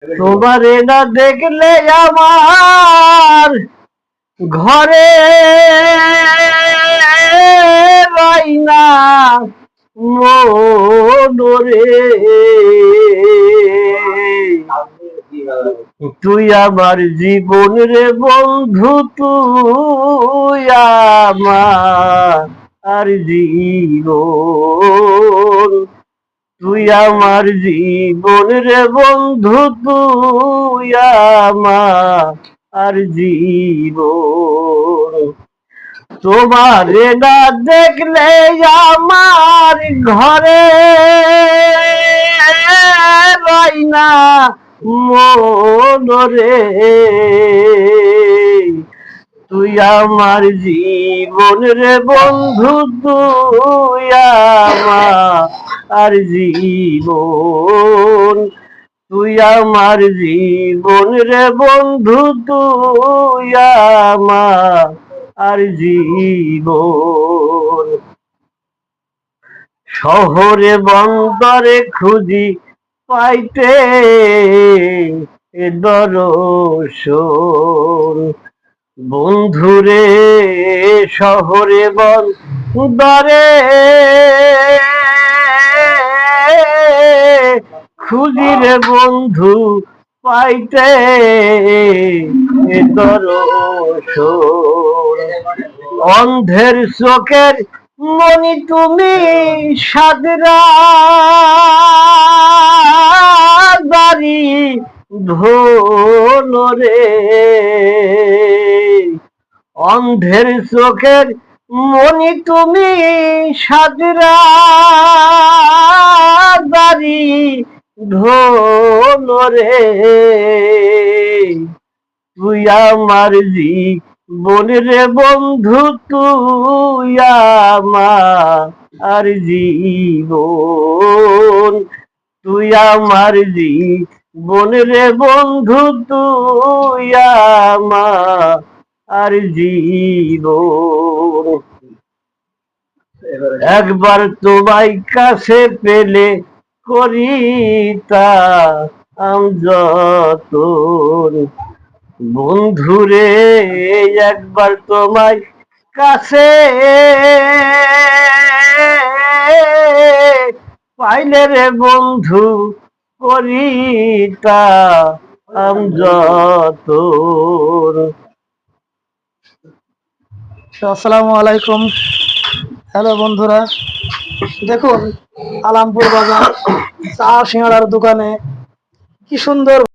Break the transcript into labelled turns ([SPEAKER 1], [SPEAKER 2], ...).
[SPEAKER 1] তোমারে না দেখলে আমার ঘরে বাইনা মনোরে, তুই আমার জীবন রে বন্ধু, তুই আমার জীবন, তুই আমার জীবন রে বন্ধু, তুই আমার জীবন। তোমারে না দেখলে আমার ঘরে বাইনা মনোরে, তুই আমার জীবন রে বন্ধু, তুই আমার জীবন, তুই আমার জীবন রে বন্ধু, তুই আমার জীবন। শহরে বন্দরে খুঁজি পাইতে দর্শন, বন্ধুরে শহরে বন্দরে খুঁজিরে বন্ধু পাইতে দর্শন। অন্ধের চোখের মনি তুমি সাদরা বাড়ি ধরে, অন্ধের চোখের মনি তুমি সাদরা বাড়ি ধরে, তুই আমার জীবন রে বন্ধু, তুই আমার জীবন, তুই আমার জীবন রে বন্ধু, তুই আমার জীবন। একবার তোমায় কাছে পেলে করিতাম যতন, বন্ধুরে একবার তোমায় কাছে পাইলে রে বন্ধু করিতাম যতন।
[SPEAKER 2] আসসালামু আলাইকুম। হ্যালো বন্ধুরা, দেখুন আলামপুর বাজার চা সিঙ্গাড়ার দোকানে কি সুন্দর